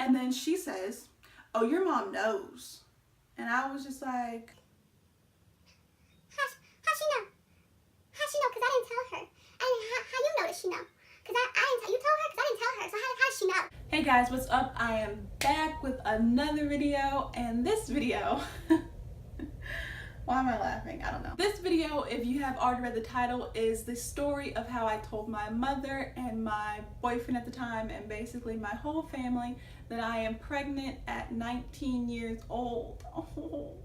And then she says, oh, your mom knows. And I was just like, how she know? How she know? Because I didn't tell her. How you know that she know? Because I didn't tell you told her because I didn't tell her. So how does she know? hey guys, what's up? I am back with another video, and this video why am I laughing? I don't know. This video, if you have already read the title, is the story of how I told my mother and my boyfriend at the time, and basically my whole family, that I am pregnant at 19 years old. Oh.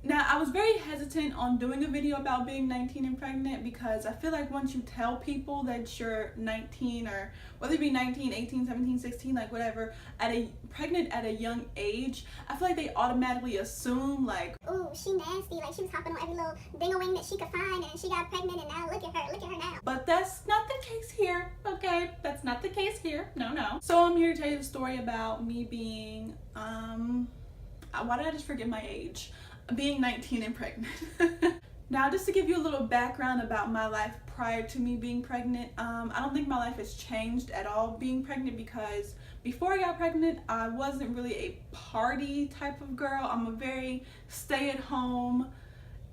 Now, I was very hesitant on doing a video about being 19 and pregnant because I feel like once you tell people that you're 19, or whether it be 19, 18, 17, 16, like whatever, pregnant at a young age, I feel like they automatically assume like, ooh, she nasty, like she was hopping on every little ding-a-wing that she could find and she got pregnant and now look at her now. But that's not the case here, okay? That's not the case here, no. So I'm here to tell you the story about me being, why did I just forget my age? Being 19 and pregnant. Now, just to give you a little background about my life prior to me being pregnant, I don't think my life has changed at all being pregnant, because before I got pregnant, I wasn't really a party type of girl. I'm a very stay at home,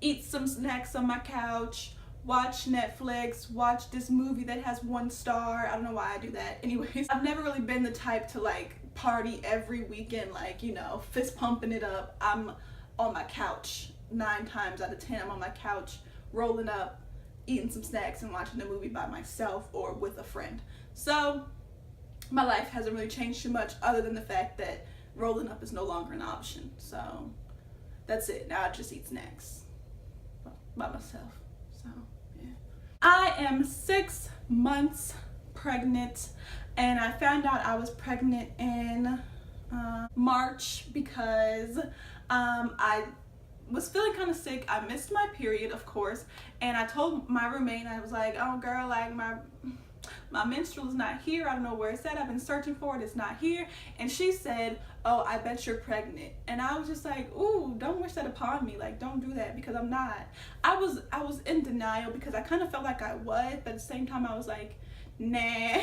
eat some snacks on my couch, watch Netflix, watch this movie that has 1 star. I don't know why I do that. Anyways, I've never really been the type to like party every weekend, like, you know, fist pumping it up. I'm on my couch 9 times out of 10. I'm on my couch rolling up, eating some snacks and watching a movie by myself or with a friend. So my life hasn't really changed too much, other than the fact that rolling up is no longer an option. So that's it. Now I just eat snacks by myself. So yeah, I am 6 months pregnant, and I found out I was pregnant in March because I was feeling kind of sick. I missed my period, of course, and I told my roommate, I was like, oh girl, like my menstrual is not here. I don't know where it's at. I've been searching for it. It's not here. And she said, oh, I bet you're pregnant. And I was just like, ooh, don't wish that upon me. Like, don't do that, because I'm not. I was in denial because I kind of felt like I was, but at the same time I was like, nah.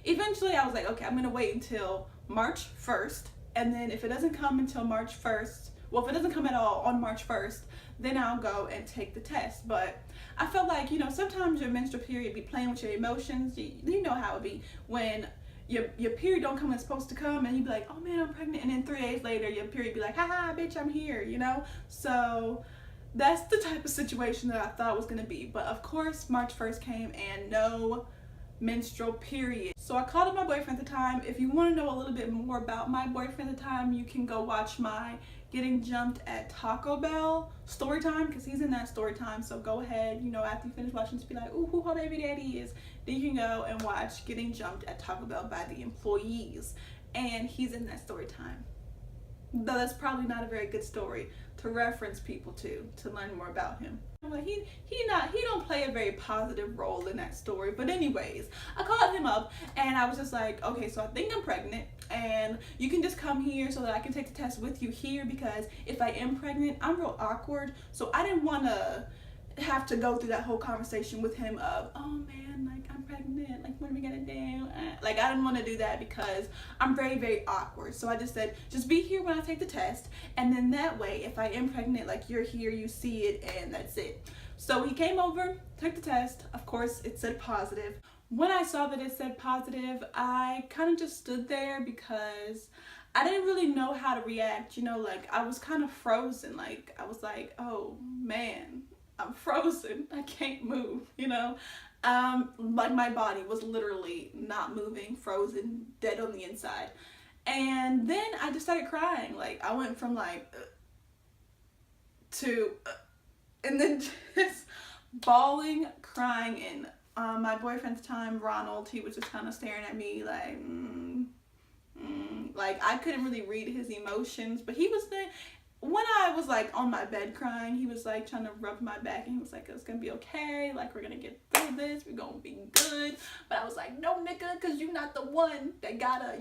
Eventually I was like, okay, I'm gonna wait until March 1st, and then if it doesn't come until March 1st, well, if it doesn't come at all on March 1st, then I'll go and take the test. But I felt like, you know, sometimes your menstrual period be playing with your emotions. You know how it be when your period don't come when it's supposed to come, and you be like, oh man, I'm pregnant, and then 3 days later your period be like, haha, bitch, I'm here, you know? So that's the type of situation that I thought it was gonna be. But of course, March 1st came and no menstrual period. So I called up my boyfriend at the time. If you want to know a little bit more about my boyfriend at the time, you can go watch my getting jumped at Taco Bell story time, because he's in that story time. So go ahead, you know, after you finish watching, just be like, ooh, who her baby daddy is. Then you can go and watch Getting Jumped at Taco Bell by the Employees, and he's in that story time. Though that's probably not a very good story to reference people to learn more about him. Like he don't play a very positive role in that story. But anyways, I called him up and I was just like, okay, so I think I'm pregnant, and you can just come here so that I can take the test with you here, because if I am pregnant, I'm real awkward. So I didn't want to have to go through that whole conversation with him of, oh man, like I'm pregnant, like what are we gonna do? Like I didn't want to do that because I'm very, very awkward. So I just said, just be here when I take the test, and then that way if I am pregnant, like you're here, you see it, and that's it. So he came over, took the test. Of course it said positive. When I saw that it said positive, I kind of just stood there because I didn't really know how to react, you know, like I was kind of frozen. Like I was like, oh man, I'm frozen, I can't move, you know? Like my body was literally not moving, frozen, dead on the inside. And then I just started crying. Like I went from like to and then just bawling, crying, and my boyfriend at the time, Ronald, he was just kind of staring at me like, like I couldn't really read his emotions, but he was there. When I was like on my bed crying, he was like trying to rub my back, and he was like, it's gonna be okay, like we're gonna get through this, we're gonna be good. But I was like, no nigga, cause you're not the one that gotta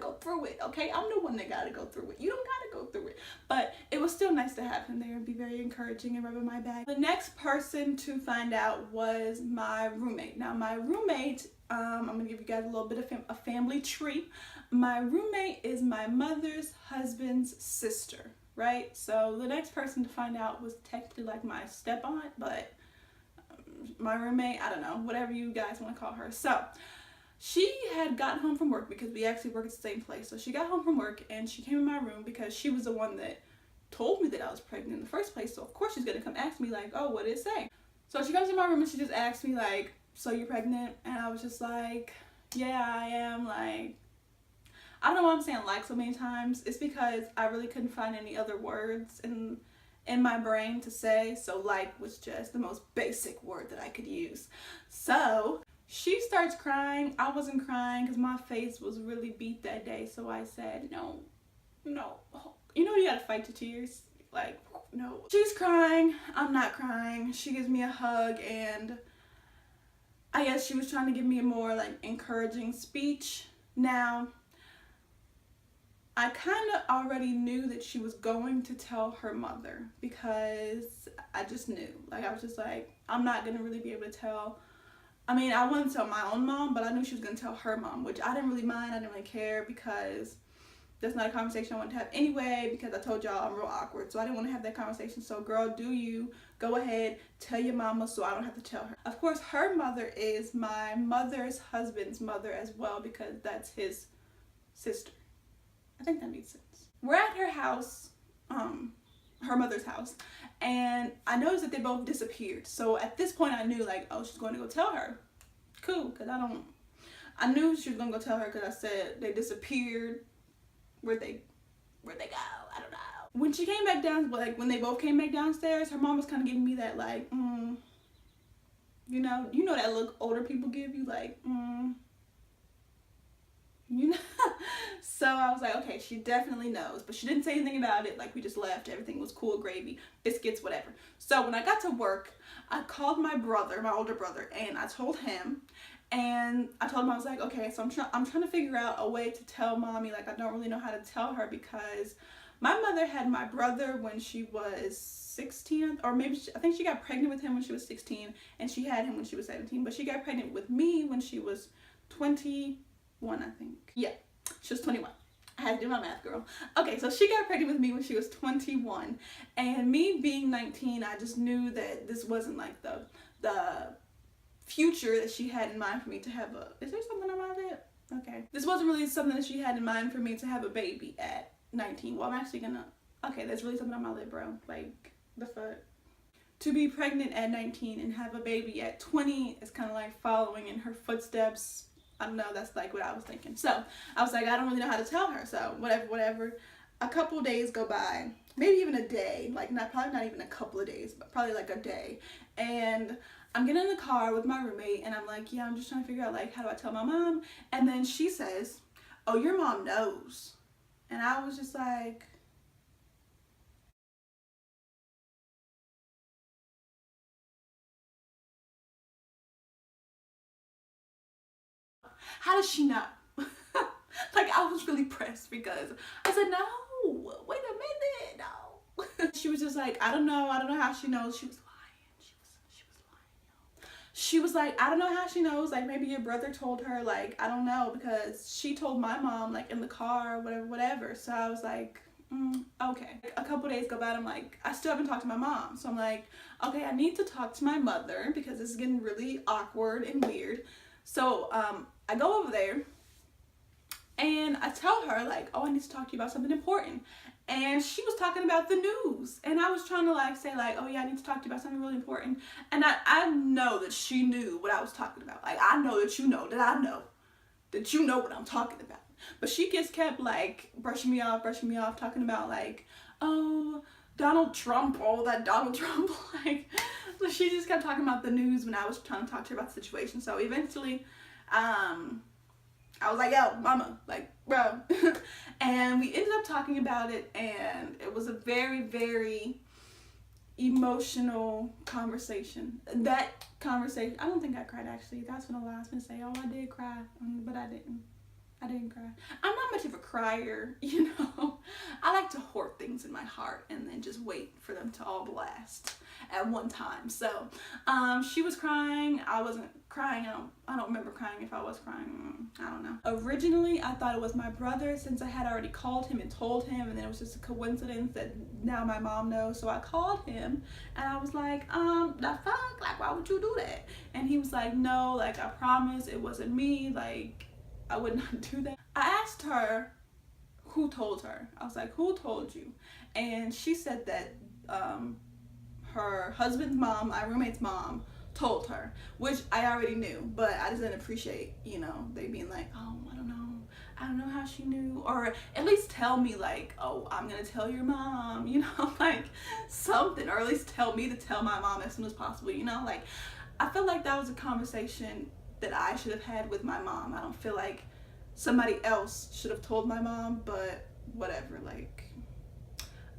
go through it, okay? I'm the one that gotta go through it. You don't gotta go through it. But it was still nice to have him there and be very encouraging and rubbing my back. The next person to find out was my roommate. Now my roommate, I'm gonna give you guys a little bit of a family tree. My roommate is my mother's husband's sister, right? So the next person to find out was technically like my step-aunt, but my roommate, I don't know, whatever you guys want to call her. So she had gotten home from work, because we actually work at the same place. So she got home from work and she came in my room because she was the one that told me that I was pregnant in the first place. So of course she's gonna come ask me like, oh, what did it say? So she comes in my room and she just asked me like, so you're pregnant? And I was just like, yeah, I am. Like, I don't know why I'm saying like so many times. It's because I really couldn't find any other words in my brain to say. So like was just the most basic word that I could use. So she starts crying. I wasn't crying because my face was really beat that day. So I said, no. You know, you gotta fight your tears. Like, no. She's crying. I'm not crying. She gives me a hug, and I guess she was trying to give me a more like encouraging speech. Now, I kind of already knew that she was going to tell her mother, because I just knew. Like, I was just like, I'm not gonna really be able to tell. I mean, I wouldn't tell my own mom, but I knew she was gonna tell her mom, which I didn't really mind. I didn't really care, because that's not a conversation I wanted to have anyway, because I told y'all I'm real awkward. So I didn't want to have that conversation. So girl, do you. Go ahead, tell your mama so I don't have to tell her. Of course, her mother is my mother's husband's mother as well, because that's his sister. I think that makes sense. We're at her house, her mother's house, and I noticed that they both disappeared. So at this point I knew like, oh, she's going to go tell her. Cool, because I knew she was going to go tell her, because I said they disappeared. Where'd they go? I don't know. When she came back down, like when they both came back downstairs, her mom was kind of giving me that like, you know that look older people give you, like, you know. So I was like, okay, she definitely knows, but she didn't say anything about it. Like, we just left, everything was cool, gravy, biscuits, whatever. So when I got to work, I called my brother, my older brother, and I told him. And I told him, I was like, okay, so I'm trying to figure out a way to tell mommy. Like, I don't really know how to tell her, because my mother had my brother when she was 16, or maybe I think she got pregnant with him when she was 16, and she had him when she was 17. But she got pregnant with me when she was 21, I think. Yeah, she was 21. I had to do my math, girl. Okay, so she got pregnant with me when she was 21, and me being 19, I just knew that this wasn't like the future that she had in mind for me to have a, is there something on my lip? Okay. This wasn't really something that she had in mind for me to have a baby at 19. Well, I'm actually gonna, okay, there's really something on my lip, bro. Like, the fuck? To be pregnant at 19 and have a baby at 20 is kind of like following in her footsteps. I don't know, that's like what I was thinking. So I was like, I don't really know how to tell her. So whatever. A couple of days go by, maybe even a day, like probably not even a couple of days, but probably like a day. And I'm getting in the car with my roommate, and I'm like, yeah, I'm just trying to figure out like, how do I tell my mom? And then she says, oh, your mom knows. And I was just like, how does she know? Like, I was really pressed, because I said, no, wait a minute, no. She was just like, I don't know how she knows. She was lying. She was lying. She was like, I don't know how she knows. Like, maybe your brother told her. Like, I don't know, because she told my mom, like, in the car, whatever. So I was like, okay. A couple days go by, and I'm like, I still haven't talked to my mom. So I'm like, okay, I need to talk to my mother, because this is getting really awkward and weird. So I go over there, and I tell her like, oh, I need to talk to you about something important. And she was talking about the news, and I was trying to like say like, oh yeah, I need to talk to you about something really important. And I know that she knew what I was talking about. Like, I know that you know that I know that you know what I'm talking about. But she just kept like brushing me off, talking about like, oh, Donald Trump, all that Donald Trump. Like, so she just kept talking about the news when I was trying to talk to her about the situation. So eventually, I was like, yo, mama, like, bro. And we ended up talking about it, and it was a very, very emotional conversation. That conversation, I don't think I cried, actually. That's when I was going to say, oh, I did cry, but I didn't. I didn't cry. I'm not much of a crier, you know. I like to hoard things in my heart and then just wait for them to all blast at one time. So she was crying. I wasn't crying. I don't remember crying. If I was crying, I don't know. Originally, I thought it was my brother since I had already called him and told him, and then it was just a coincidence that now my mom knows. So I called him and I was like, the fuck? Like, why would you do that? And he was like, no, like, I promise it wasn't me. Like, I would not do that. I asked her who told her. I was like, who told you? And she said that her husband's mom, my roommate's mom, told her, which I already knew, but I just didn't appreciate, you know, they being like, oh, I don't know how she knew, or at least tell me like, oh, I'm gonna tell your mom, you know, like something, or at least tell me to tell my mom as soon as possible, you know, like I feel like that was a conversation that I should have had with my mom. I don't feel like somebody else should have told my mom, but whatever, like,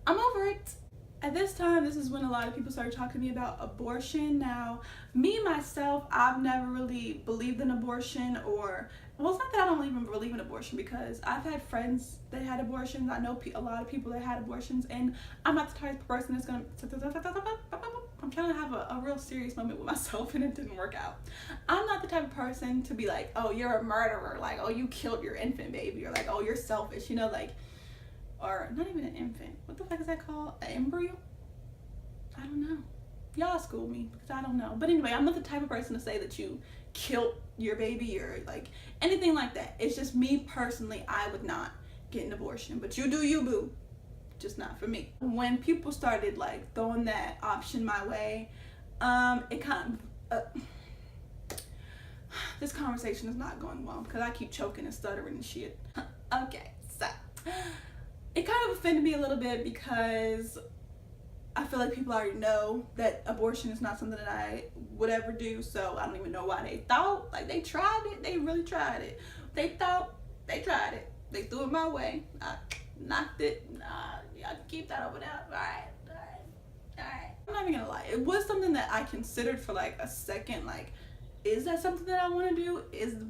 I'm over it. At this time, this is when a lot of people started talking to me about abortion. Now, me, myself, I've never really believed in abortion, or, well, it's not that I don't even believe in abortion, because I've had friends that had abortions. I know a lot of people that had abortions, and I'm not the type of person that's gonna, I'm trying to have a real serious moment with myself, and it didn't work out. I'm not the type of person to be like, oh, you're a murderer, like, oh, you killed your infant baby, or like, oh, you're selfish, you know, like, or not even an infant. What the fuck is that called? An embryo? I don't know. Y'all school me because I don't know. But anyway, I'm not the type of person to say that you killed your baby or like anything like that. It's just me personally, I would not get an abortion. But you do you, boo. Just not for me. When people started like throwing that option my way, it kind of... this conversation is not going well because I keep choking and stuttering and shit. Okay, so... it kind of offended me a little bit because I feel like people already know that abortion is not something that I would ever do, so I don't even know why they thought. Like, they tried it. They really tried it. They thought. They tried it. They threw it my way. I knocked it. Y'all can keep that over there. Alright. I'm not even gonna lie. It was something that I considered for like a second. Like, is that something that I want to do?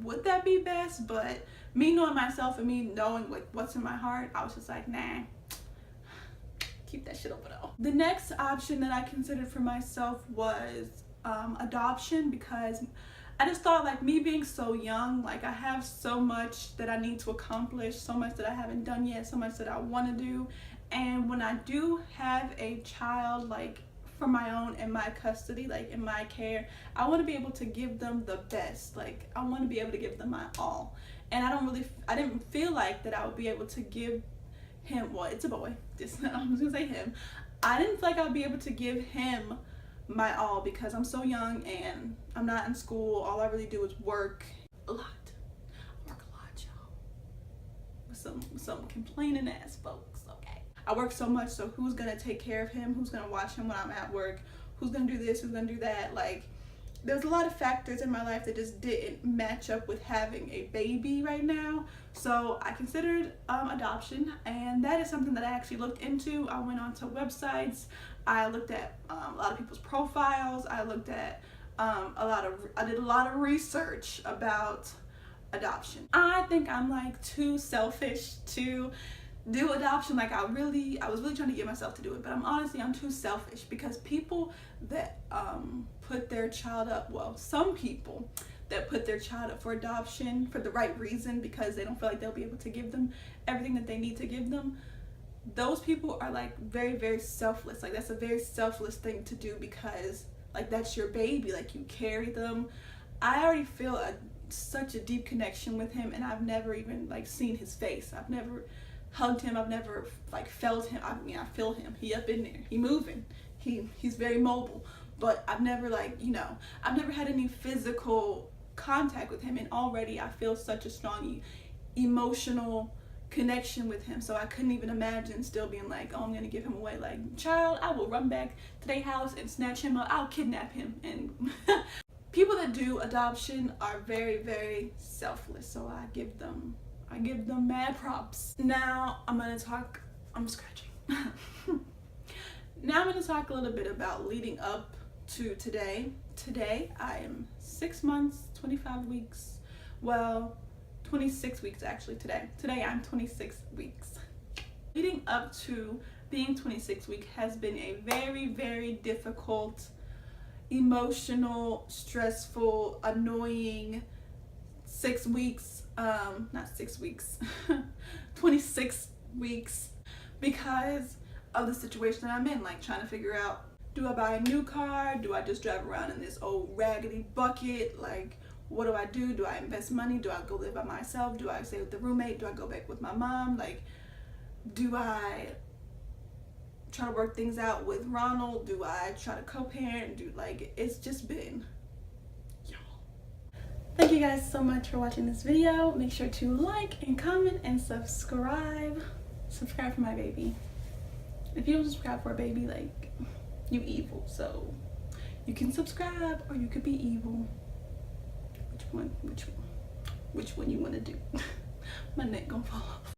Would that be best? But me knowing myself and me knowing like what's in my heart, I was just like, nah, keep that shit over there. The next option that I considered for myself was adoption, because I just thought, like, me being so young, like, I have so much that I need to accomplish, so much that I haven't done yet, so much that I want to do. And when I do have a child, like, for my own, in my custody, like in my care, I want to be able to give them the best. Like, I want to be able to give them my all. And I didn't feel like that I would be able to give him, well, it's a boy, I'm just gonna say him. I didn't feel like I would be able to give him my all because I'm so young and I'm not in school. All I really do is work a lot. I work a lot, y'all. With some complaining ass folks, okay? I work so much, so who's gonna take care of him? Who's gonna watch him when I'm at work? Who's gonna do this? Who's gonna do that? Like, there's a lot of factors in my life that just didn't match up with having a baby right now. So I considered adoption, and that is something that I actually looked into. I went onto websites. I looked at a lot of people's profiles. I looked at I did a lot of research about adoption. I think I'm like too selfish to do adoption. Like, I was really trying to get myself to do it, but I'm too selfish, because people that put their child up, well, some people that put their child up for adoption for the right reason, because they don't feel like they'll be able to give them everything that they need to give them, those people are like very, very selfless. Like, that's a very selfless thing to do, because like, that's your baby, like, you carry them. I already feel such a deep connection with him, and I've never even like seen his face. I've never hugged him. I've never like felt him. I mean, I feel him. He up in there. He moving. He's very mobile. But I've never, like, you know, I've never had any physical contact with him, and already I feel such a strong emotional connection with him. So I couldn't even imagine still being like, oh, I'm gonna give him away. Like, child, I will run back to their house and snatch him up. I'll kidnap him. And people that do adoption are very, very selfless. So I give them mad props. Now I'm scratching. Now I'm gonna talk a little bit about leading up to today. Today I am 6 months, 25 weeks. Well, 26 weeks actually today. Today I'm 26 weeks. Leading up to being 26 weeks has been a very, very difficult emotional, stressful, annoying 6 weeks, not 6 weeks, 26 weeks, because of the situation that I'm in, like trying to figure out, do I buy a new car? Do I just drive around in this old raggedy bucket? Like, what do I do? Do I invest money? Do I go live by myself? Do I stay with the roommate? Do I go back with my mom? Like, do I try to work things out with Ronald? Do I try to co-parent? It's just been, y'all. Thank you guys so much for watching this video. Make sure to like and comment and subscribe. Subscribe for my baby. If you don't subscribe for a baby, like, you evil. So you can subscribe or you could be evil. Which one you want to do? My neck gonna fall off.